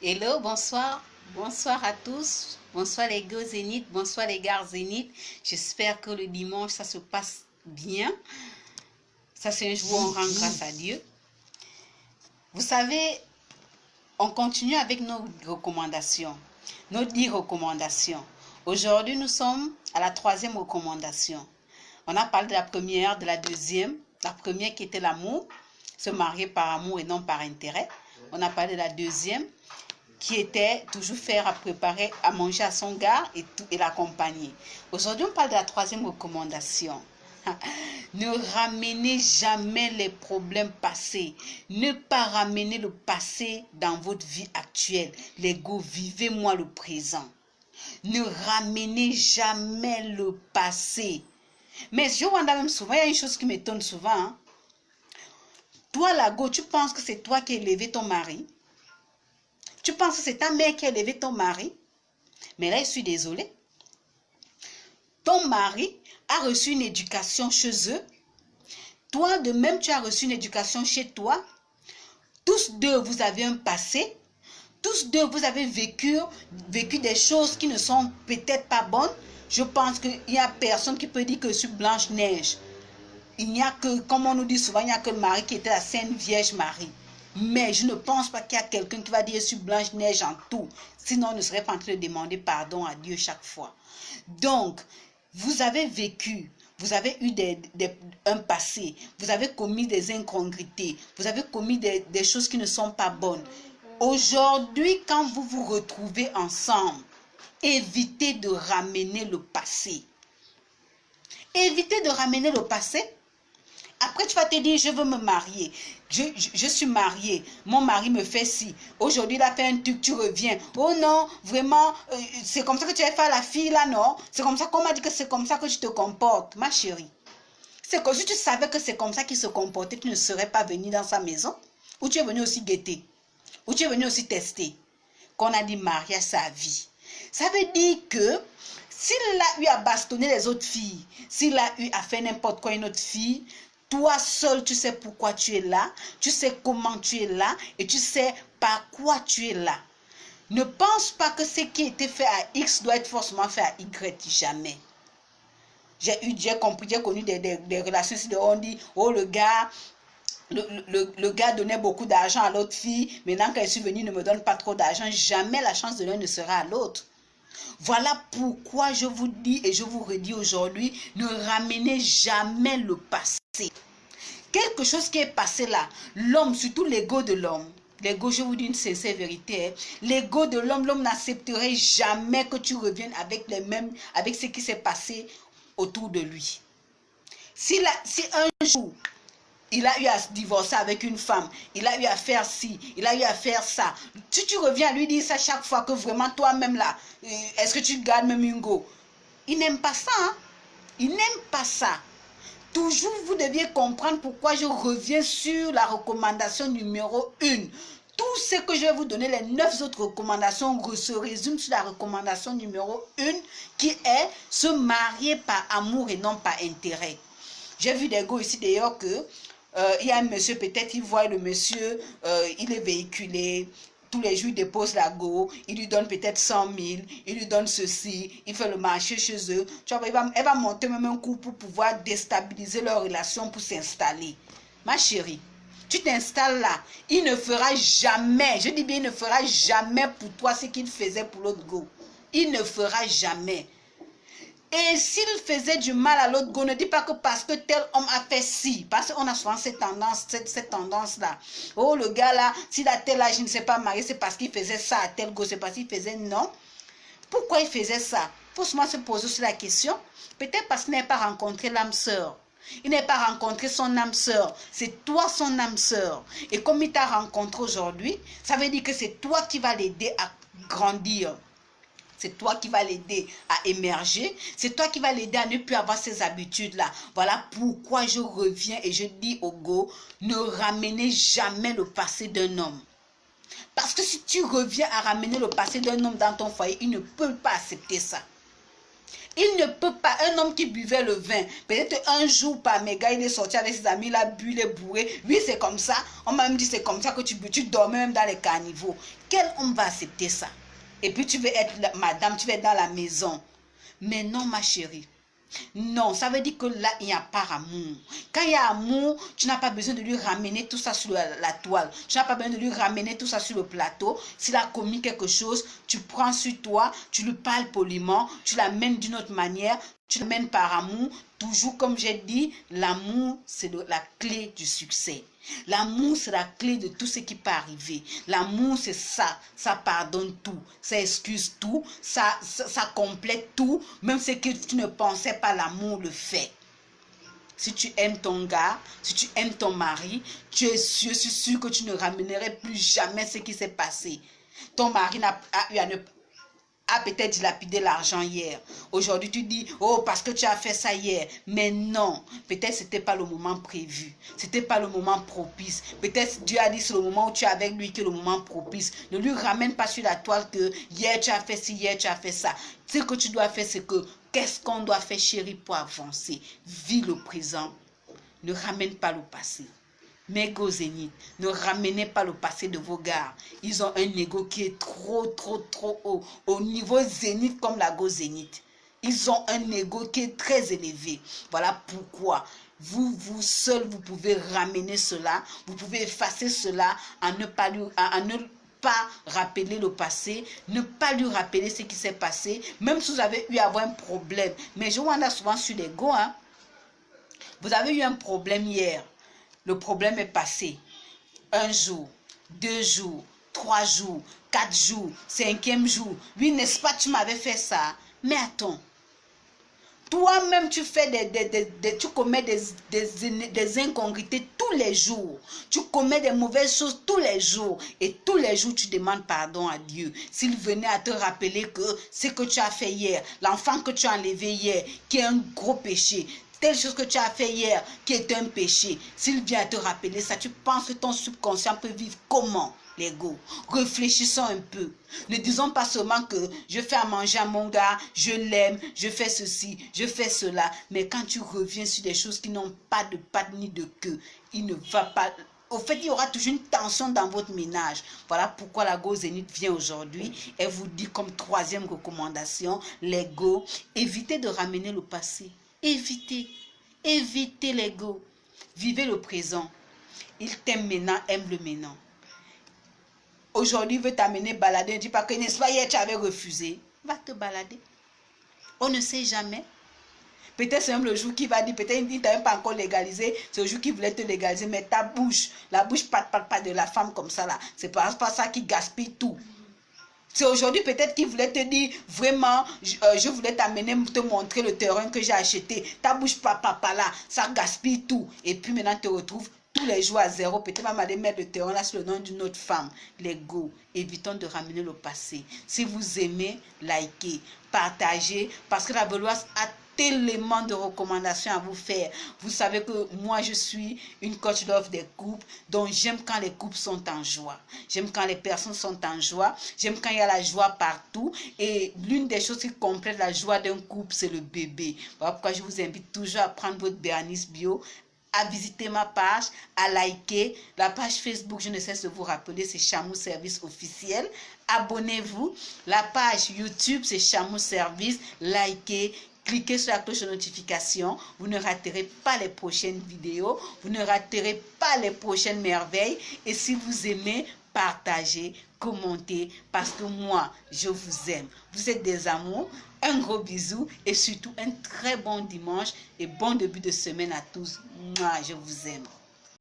Hello, bonsoir. Bonsoir à tous. Bonsoir les gars Zénith. Bonsoir les gars Zénith. J'espère que le dimanche, ça se passe bien. Ça, c'est un jour où on rend grâce à Dieu. Vous savez, on continue avec nos recommandations. Nos 10 recommandations. Aujourd'hui, nous sommes à la 3e recommandation. On a parlé de la première, de la deuxième. La première qui était l'amour. Se marier par amour et non par intérêt. On a parlé de la deuxième, qui était toujours faire à préparer à manger à son gars et l'accompagner. Aujourd'hui, on parle de la 3e recommandation. Ne ramenez jamais les problèmes passés. Ne pas ramener le passé dans votre vie actuelle. Les gars, vivez-moi le présent. Ne ramenez jamais le passé. Mais je vois même souvent, il y a une chose qui m'étonne souvent. Hein. Toi, la go, tu penses que c'est toi qui as élevé ton mari? Tu penses que c'est ta mère qui a élevé ton mari? Mais là, je suis désolée. Ton mari a reçu une éducation chez eux. Toi, de même, tu as reçu une éducation chez toi. Tous deux, vous avez un passé. Tous deux, vous avez vécu des choses qui ne sont peut-être pas bonnes. Je pense qu'il n'y a personne qui peut dire que je suis Blanche-Neige. Il n'y a que, comme on nous dit souvent, il n'y a que le mari qui était la Sainte Vierge Marie. Mais je ne pense pas qu'il y a quelqu'un qui va dire je suis Blanche-Neige en tout. Sinon, on ne serait pas en train de demander pardon à Dieu chaque fois. Donc, vous avez vécu, vous avez eu un passé, vous avez commis des incongruités, vous avez commis des choses qui ne sont pas bonnes. Aujourd'hui, quand vous vous retrouvez ensemble, évitez de ramener le passé. Évitez de ramener le passé. Après, tu vas te dire, je veux me marier. Je suis mariée. Mon mari me fait ci. Aujourd'hui, il a fait un truc, tu reviens. Oh non, vraiment, c'est comme ça que tu vas faire la fille là, non? C'est comme ça qu'on m'a dit que c'est comme ça que tu te comportes, ma chérie. C'est comme si tu savais que c'est comme ça qu'il se comportait, tu ne serais pas venu dans sa maison. Ou tu es venu aussi guetter. Ou tu es venu aussi tester. Qu'on a dit mariage, sa vie. Ça veut dire que s'il a eu à bastonner les autres filles, s'il a eu à faire n'importe quoi une autre fille, toi seul, tu sais pourquoi tu es là, tu sais comment tu es là et tu sais par quoi tu es là. Ne pense pas que ce qui a été fait à X doit être forcément fait à Y, jamais. J'ai compris, j'ai connu des relations où on dit, oh le gars, le gars donnait beaucoup d'argent à l'autre fille, maintenant qu'elle est venue, il ne me donne pas trop d'argent, jamais la chance de l'un ne sera à l'autre. Voilà pourquoi je vous dis et je vous redis aujourd'hui, ne ramenez jamais le passé. Quelque chose qui est passé là, l'homme, surtout l'ego de l'homme, l'ego, je vous dis une sincère vérité, hein, l'ego de l'homme n'accepterait jamais que tu reviennes avec ce qui s'est passé autour de lui. Si un jour, il a eu à se divorcer avec une femme, il a eu à faire ci, il a eu à faire ça. Si tu reviens à lui dire ça chaque fois que vraiment toi-même là, est-ce que tu gardes même une go? Il n'aime pas ça, hein? Il n'aime pas ça. Toujours, vous deviez comprendre pourquoi je reviens sur la recommandation numéro 1. Tout ce que je vais vous donner, les 9 autres recommandations, se résument sur la recommandation numéro 1 qui est se marier par amour et non par intérêt. J'ai vu des gars ici d'ailleurs que il y a un monsieur, peut-être il voit le monsieur, il est véhiculé, tous les jours il dépose la go, il lui donne peut-être 100 000, il lui donne ceci, il fait le marché chez eux. Tu vois, elle va monter même un coup pour pouvoir déstabiliser leur relation pour s'installer. Ma chérie, tu t'installes là, il ne fera jamais, je dis bien il ne fera jamais pour toi ce qu'il faisait pour l'autre go. Il ne fera jamais. Et s'il faisait du mal à l'autre go, ne dis pas que parce que tel homme a fait ci. Parce qu'on a souvent cette tendance-là. Oh, le gars là, s'il a tel âge, il ne s'est pas marié, c'est parce qu'il faisait ça à tel go, c'est parce qu'il faisait non. Pourquoi il faisait ça? Il faut souvent se poser aussi la question. Peut-être parce qu'il n'a pas rencontré l'âme sœur. Il n'a pas rencontré son âme sœur. C'est toi son âme sœur. Et comme il t'a rencontré aujourd'hui, ça veut dire que c'est toi qui vas l'aider à grandir. C'est toi qui vas l'aider à émerger. C'est toi qui vas l'aider à ne plus avoir ces habitudes-là. Voilà pourquoi je reviens et je dis au go, ne ramenez jamais le passé d'un homme. Parce que si tu reviens à ramener le passé d'un homme dans ton foyer, il ne peut pas accepter ça. Il ne peut pas, un homme qui buvait le vin, peut-être un jour par méga, il est sorti avec ses amis, il a bu, il est bourré. Oui, c'est comme ça. On m'a même dit c'est comme ça que tu dormais même dans les caniveaux. Quel homme va accepter ça? Et puis tu veux être madame, tu veux être dans la maison. Mais non, ma chérie. Non, ça veut dire que là, il n'y a pas amour. Quand il y a amour, tu n'as pas besoin de lui ramener tout ça sur la toile. Tu n'as pas besoin de lui ramener tout ça sur le plateau. S'il a commis quelque chose, tu prends sur toi, tu lui parles poliment, tu l'amènes d'une autre manière, tu l'amènes par amour. Toujours comme j'ai dit, l'amour, c'est la clé du succès. L'amour, c'est la clé de tout ce qui peut arriver. L'amour, c'est ça. Ça pardonne tout. Ça excuse tout. Ça complète tout. Même ce que tu ne pensais pas, l'amour le fait. Si tu aimes ton gars, si tu aimes ton mari, je suis sûr que tu ne ramènerais plus jamais ce qui s'est passé. Ton mari a peut-être dilapidé l'argent hier. Aujourd'hui, tu dis, oh, parce que tu as fait ça hier. Mais non, peut-être ce n'était pas le moment prévu. Ce n'était pas le moment propice. Peut-être Dieu a dit, c'est le moment où tu es avec lui que le moment propice. Ne lui ramène pas sur la toile que hier tu as fait ci, hier tu as fait ça. Ce que tu dois faire, c'est que, qu'est-ce qu'on doit faire, chérie, pour avancer? Vis le présent. Ne ramène pas le passé. Mais go zénith, ne ramenez pas le passé de vos gars. Ils ont un ego qui est trop haut. Au niveau zénith comme la go zénith. Ils ont un ego qui est très élevé. Voilà pourquoi vous seul, vous pouvez ramener cela. Vous pouvez effacer cela à ne pas rappeler le passé, ne pas lui rappeler ce qui s'est passé, même si vous avez eu à avoir un problème. Mais je vois souvent sur l'ego, hein. Vous avez eu un problème hier. Le problème est passé. 1 jour, 2 jours, 3 jours, 4 jours, 5e jour. Oui, n'est-ce pas, tu m'avais fait ça. Mais attends. Toi-même, tu commets des incongruités tous les jours. Tu commets des mauvaises choses tous les jours. Et tous les jours, tu demandes pardon à Dieu. S'il venait à te rappeler que ce que tu as fait hier, l'enfant que tu as enlevé hier, qui est un gros péché, telle chose que tu as fait hier qui est un péché, s'il vient à te rappeler ça, tu penses que ton subconscient peut vivre comment, l'ego? Réfléchissons un peu. Ne disons pas seulement que je fais à manger à mon gars, je l'aime, je fais ceci, je fais cela. Mais quand tu reviens sur des choses qui n'ont pas de patte ni de queue, il ne va pas... Au fait, il y aura toujours une tension dans votre ménage. Voilà pourquoi la Go Zénith vient aujourd'hui. Elle vous dit comme 3e recommandation, l'ego, évitez de ramener le passé. Évitez l'ego. Vivez le présent. Il t'aime maintenant, aime le maintenant. Aujourd'hui, il veut t'amener balader. Ne dis pas que, n'est-ce pas, hier tu avais refusé. Va te balader. On ne sait jamais. Peut-être c'est même le jour qui va dire, peut-être il ne t'a même pas encore légalisé. C'est le jour qui voulait te légaliser. Mais ta bouche, la bouche pas de la femme comme ça là. C'est pas ça qui gaspille tout. C'est aujourd'hui peut-être qu'il voulait te dire, vraiment, je voulais t'amener, te montrer le terrain que j'ai acheté. Ta bouche papa là, ça gaspille tout. Et puis maintenant, tu te retrouves tous les jours à zéro. Peut-être même aller mettre le terrain là sur le nom d'une autre femme. L'ego. Évitons de ramener le passé. Si vous aimez, likez, partagez. Parce que la Veloise a tellement de recommandations à vous faire. Vous savez que moi je suis une coach love des couples, donc j'aime quand les couples sont en joie, j'aime quand les personnes sont en joie, j'aime quand il y a la joie partout. Et l'une des choses qui complète la joie d'un couple, c'est le bébé. Voilà pourquoi je vous invite toujours à prendre votre Bérénice Bio, à visiter ma page, à liker la page Facebook. Je ne cesse de vous rappeler, c'est Chamou Service officiel. Abonnez-vous. La page YouTube, c'est Chamou Service. Likez. Cliquez sur la cloche de notification, vous ne raterez pas les prochaines vidéos, vous ne raterez pas les prochaines merveilles. Et si vous aimez, partagez, commentez, parce que moi, je vous aime. Vous êtes des amours. Un gros bisou et surtout un très bon dimanche et bon début de semaine à tous. Moi, je vous aime.